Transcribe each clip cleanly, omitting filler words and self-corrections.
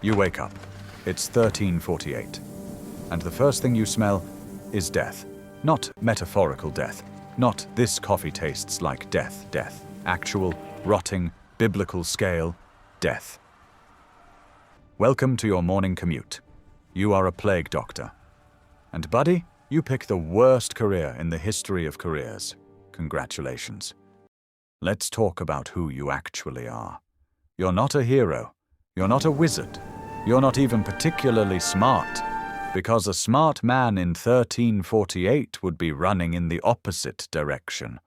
You wake up. It's 1348. And the first thing you smell is death. Not metaphorical death. Not this coffee tastes like death, death. Actual, rotting, biblical scale death. Welcome to your morning commute. You are a plague doctor. And buddy, you pick the worst career in the history of careers. Congratulations. Let's talk about who you actually are. You're not a hero. You're not a wizard. You're not even particularly smart, because a smart man in 1348 would be running in the opposite direction.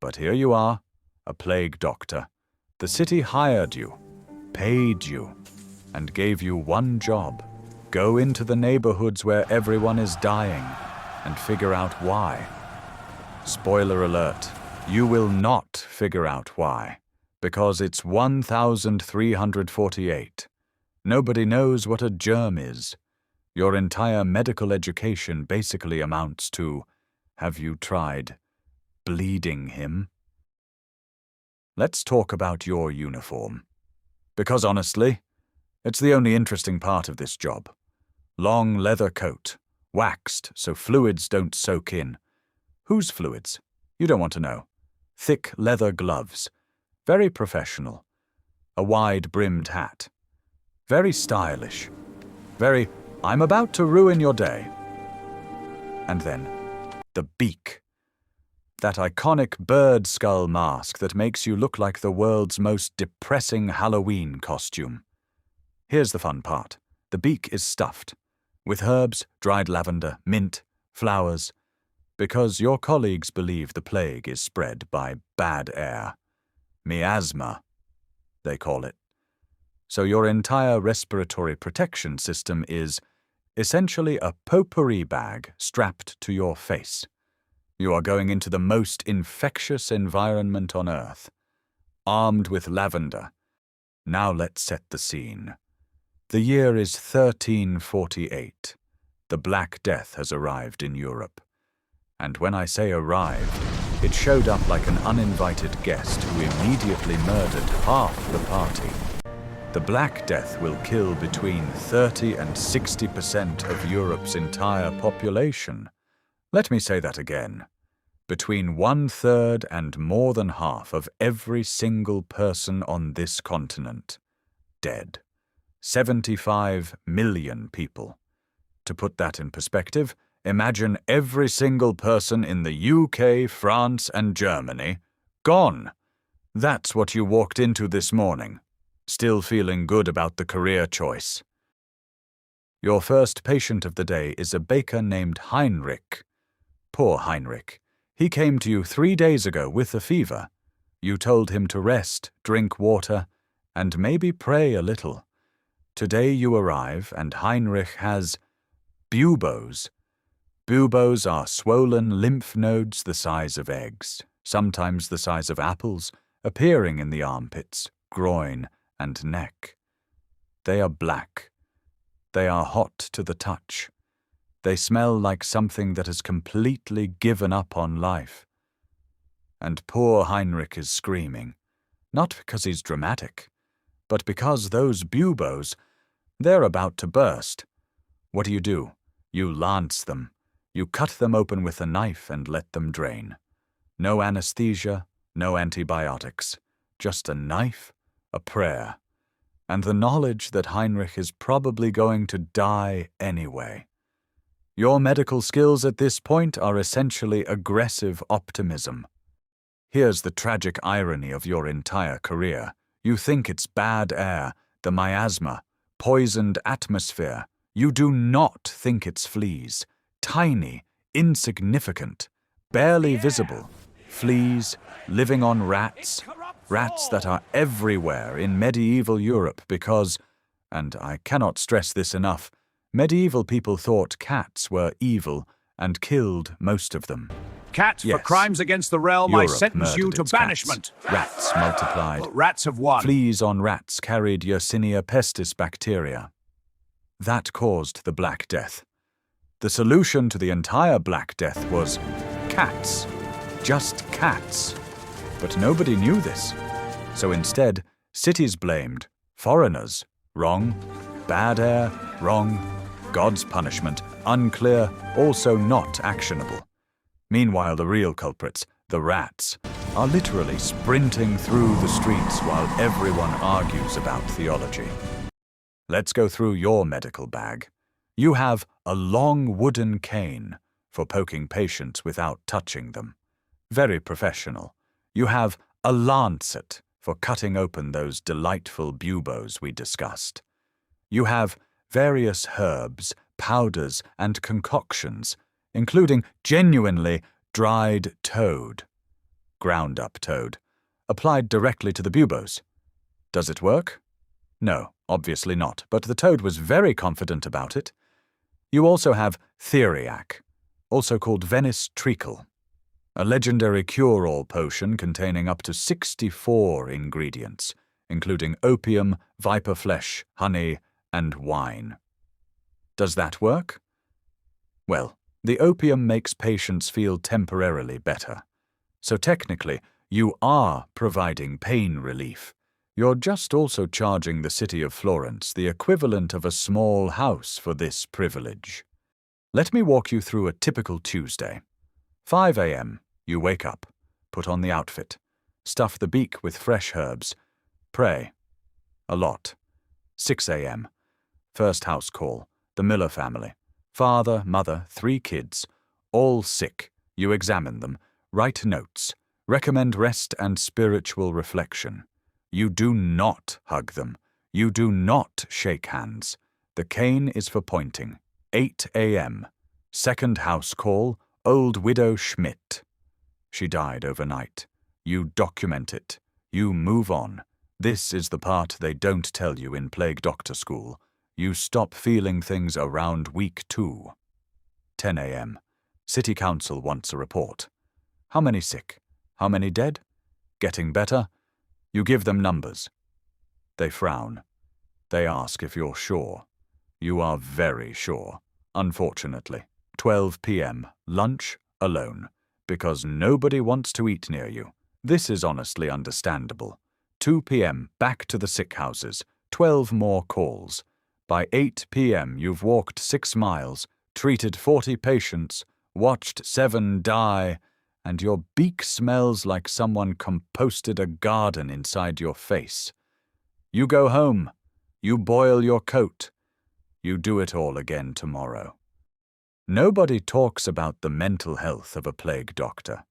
But here you are, a plague doctor. The city hired you, paid you, and gave you one job. Go into the neighborhoods where everyone is dying and figure out why. Spoiler alert, you will not figure out why, because it's 1348. Nobody knows what a germ is. Your entire medical education basically amounts to, have you tried bleeding him? Let's talk about your uniform. Because honestly, it's the only interesting part of this job. Long leather coat, waxed so fluids don't soak in. Whose fluids? You don't want to know. Thick leather gloves. Very professional. A wide-brimmed hat. Very stylish. Very, I'm about to ruin your day. And then, the beak. That iconic bird skull mask that makes you look like the world's most depressing Halloween costume. Here's the fun part. The beak is stuffed. With herbs, dried lavender, mint, flowers. Because your colleagues believe the plague is spread by bad air. Miasma, they call it. So your entire respiratory protection system is essentially a potpourri bag strapped to your face. You are going into the most infectious environment on Earth, armed with lavender. Now let's set the scene. The year is 1348. The Black Death has arrived in Europe. And when I say arrived, it showed up like an uninvited guest who immediately murdered half the party. The Black Death will kill between 30 and 60% of Europe's entire population. Let me say that again. Between 1/3 and more than half of every single person on this continent. Dead. 75 million people. To put that in perspective, imagine every single person in the UK, France, and Germany gone. That's what you walked into this morning. Still feeling good about the career choice. Your first patient of the day is a baker named Heinrich. Poor Heinrich. He came to you 3 days ago with a fever. You told him to rest, drink water, and maybe pray a little. Today you arrive and Heinrich has buboes. Buboes are swollen lymph nodes the size of eggs, sometimes the size of apples, appearing in the armpits, groin, and neck. They are black. They are hot to the touch. They smell like something that has completely given up on life. And poor Heinrich is screaming, not because he's dramatic, but because those buboes, they're about to burst. What do? You lance them. You cut them open with a knife and let them drain. No anesthesia, no antibiotics. Just a knife, a prayer, and the knowledge that Heinrich is probably going to die anyway. Your medical skills at this point are essentially aggressive optimism. Here's the tragic irony of your entire career. You think it's bad air, the miasma, poisoned atmosphere. You do not think it's fleas. Tiny, insignificant, barely visible. Fleas living on rats. Rats that are everywhere in medieval Europe because, and I cannot stress this enough, medieval people thought cats were evil and killed most of them. Cat, Yes. for crimes against the realm, Europe I sentence you murdered to its banishment. Cats. Rats multiplied. Rats have won. Fleas on rats carried Yersinia pestis bacteria. That caused the Black Death. The solution to the entire Black Death was cats. Just cats. But nobody knew this. So instead, cities blamed foreigners, Wrong. Bad air, wrong. God's punishment, unclear, also not actionable. Meanwhile, the real culprits, the rats, are literally sprinting through the streets while everyone argues about theology. Let's go through your medical bag. You have a long wooden cane for poking patients without touching them. Very professional. You have a lancet for cutting open those delightful buboes we discussed. You have various herbs, powders, and concoctions, including genuinely dried toad, ground-up toad, applied directly to the buboes. Does it work? No, obviously not, but the toad was very confident about it. You also have theriac, also called Venice treacle, a legendary cure-all potion containing up to 64 ingredients, including opium, viper flesh, honey, and wine. Does that work? Well, the opium makes patients feel temporarily better. So technically, you are providing pain relief. You're just also charging the city of Florence the equivalent of a small house for this privilege. Let me walk you through a typical Tuesday. 5 a.m., you wake up, put on the outfit, stuff the beak with fresh herbs, pray. A lot. 6 a.m., first house call, the Miller family. Father, mother, 3 kids, all sick. You examine them, write notes, recommend rest and spiritual reflection. You do not hug them. You do not shake hands. The cane is for pointing. 8 a.m., second house call, old widow Schmidt. She died overnight. You document it. You move on. This is the part they don't tell you in plague doctor school. You stop feeling things around week 2. 10 a.m., city council wants a report. How many sick? How many dead? Getting better? You give them numbers. They frown. They ask if you're sure. You are very sure, unfortunately. 12 p.m., lunch, alone, because nobody wants to eat near you. This is honestly understandable. 2 p.m., back to the sick houses, 12 more calls. By 8 p.m., you've walked 6 miles, treated 40 patients, watched 7 die, and your beak smells like someone composted a garden inside your face. You go home. You boil your coat. You do it all again tomorrow. Nobody talks about the mental health of a plague doctor,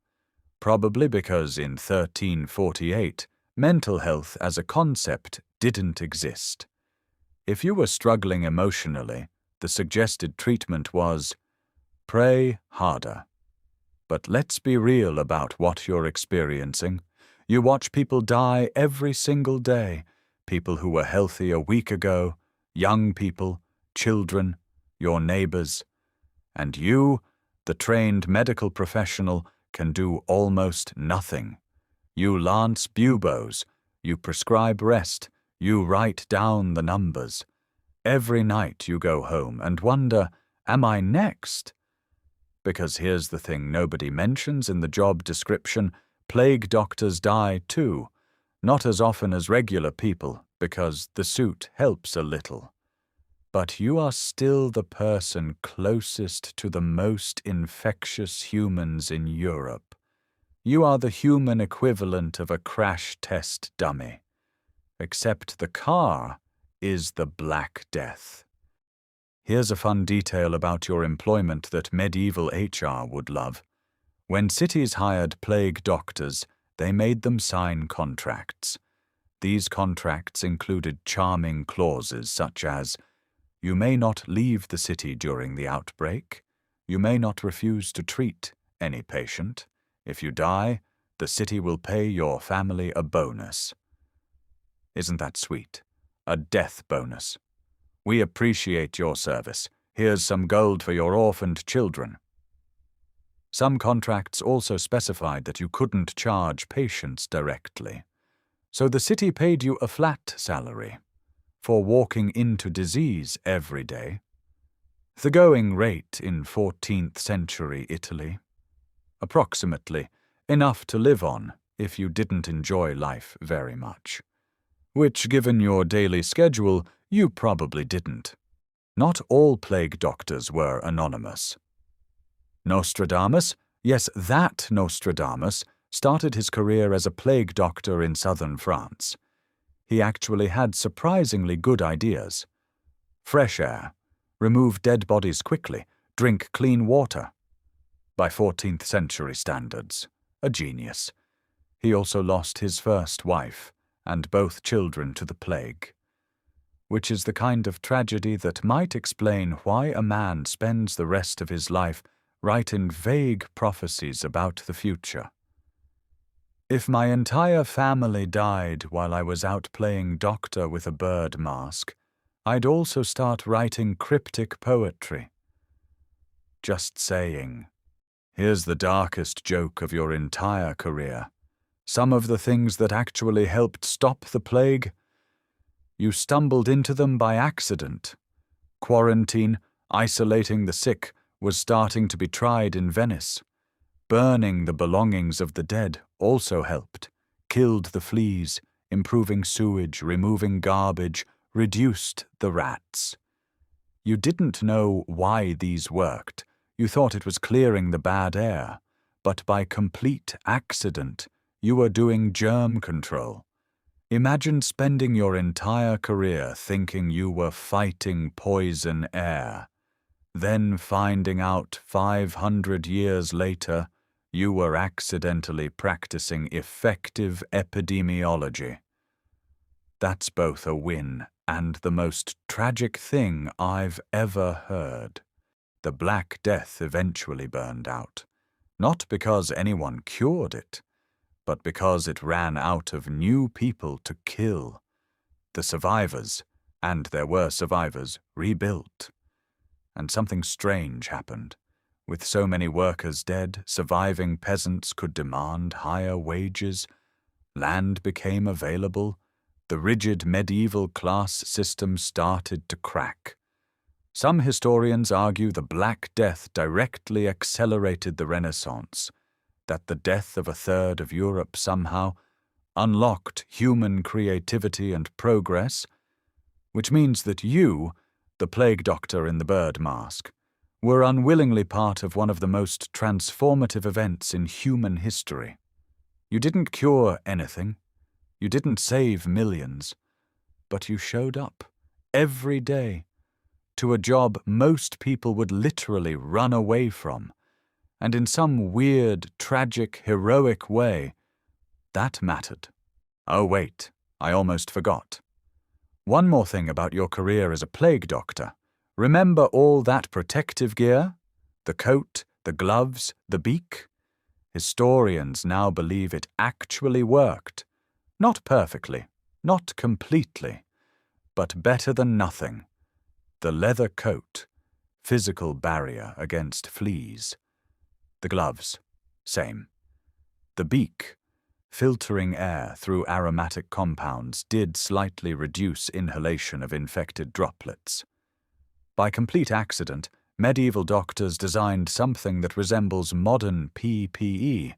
probably because in 1348, mental health as a concept didn't exist. If you were struggling emotionally, the suggested treatment was, pray harder. But let's be real about what you're experiencing. You watch people die every single day, people who were healthy a week ago, young people, children, your neighbors. And you, the trained medical professional, can do almost nothing. You lance buboes, you prescribe rest, you write down the numbers. Every night you go home and wonder, am I next? Because here's the thing nobody mentions in the job description, plague doctors die too, not as often as regular people, because the suit helps a little. But you are still the person closest to the most infectious humans in Europe. You are the human equivalent of a crash test dummy. Except the car is the Black Death. Here's a fun detail about your employment that medieval HR would love. When cities hired plague doctors, they made them sign contracts. These contracts included charming clauses such as, you may not leave the city during the outbreak. You may not refuse to treat any patient. If you die, the city will pay your family a bonus. Isn't that sweet? A death bonus. We appreciate your service. Here's some gold for your orphaned children. Some contracts also specified that you couldn't charge patients directly. So the city paid you a flat salary for walking into disease every day. The going rate in 14th century Italy. Approximately enough to live on if you didn't enjoy life very much. Which, given your daily schedule, You probably didn't. Not all plague doctors were anonymous. Nostradamus, yes, that Nostradamus, started his career as a plague doctor in southern France. He actually had surprisingly good ideas. Fresh air, remove dead bodies quickly, drink clean water. By 14th century standards, a genius. He also lost his first wife and both children to the plague, which is the kind of tragedy that might explain why a man spends the rest of his life writing vague prophecies about the future. If my entire family died while I was out playing doctor with a bird mask, I'd also start writing cryptic poetry. Just saying. Here's the darkest joke of your entire career. Some of the things that actually helped stop the plague, you stumbled into them by accident. Quarantine, isolating the sick, was starting to be tried in Venice. Burning the belongings of the dead also helped, killed the fleas, improving sewage, removing garbage, reduced the rats. You didn't know why these worked. You thought it was clearing the bad air, but by complete accident, you were doing germ control. Imagine spending your entire career thinking you were fighting poison air, then finding out 500 years later you were accidentally practicing effective epidemiology. That's both a win and the most tragic thing I've ever heard. The Black Death eventually burned out, not because anyone cured it, but because it ran out of new people to kill. The survivors, and there were survivors, rebuilt. And something strange happened. With so many workers dead, surviving peasants could demand higher wages. Land became available. The rigid medieval class system started to crack. Some historians argue the Black Death directly accelerated the Renaissance, that the death of a third of Europe somehow unlocked human creativity and progress, which means that you, the plague doctor in the bird mask, were unwillingly part of one of the most transformative events in human history. You didn't cure anything, you didn't save millions, but you showed up every day to a job most people would literally run away from, and in some weird, tragic, heroic way, that mattered. Oh wait, I almost forgot. One more thing about your career as a plague doctor. Remember all that protective gear? The coat, the gloves, the beak? Historians now believe it actually worked. Not perfectly, not completely, but better than nothing. The leather coat, physical barrier against fleas. The gloves, same. The beak, filtering air through aromatic compounds, did slightly reduce inhalation of infected droplets. By complete accident, medieval doctors designed something that resembles modern PPE,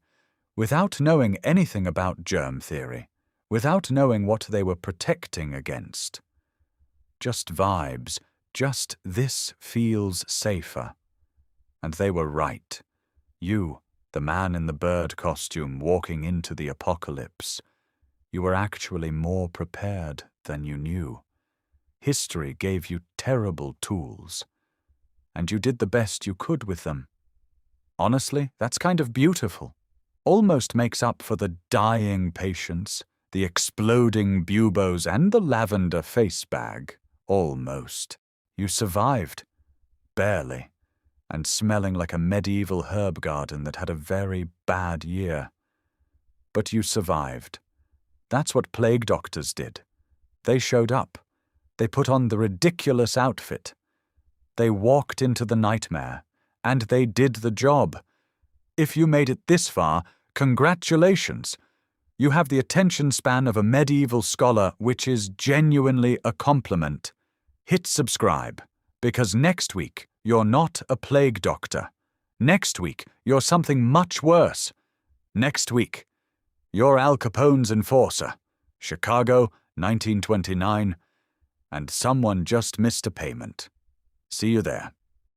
without knowing anything about germ theory, without knowing what they were protecting against. Just vibes, just this feels safer. And they were right. You, the man in the bird costume walking into the apocalypse, you were actually more prepared than you knew. History gave you terrible tools, and you did the best you could with them. Honestly, that's kind of beautiful. Almost makes up for the dying patients, the exploding buboes, and the lavender face bag. Almost. You survived. Barely. And smelling like a medieval herb garden that had a very bad year. But you survived. That's what plague doctors did. They showed up. They put on the ridiculous outfit. They walked into the nightmare, and they did the job. If you made it this far, congratulations. You have the attention span of a medieval scholar, which is genuinely a compliment. Hit subscribe, because next week you're not a plague doctor. Next week you're something much worse. Next week you're Al Capone's enforcer. Chicago, 1929. and someone just missed a payment. See you there.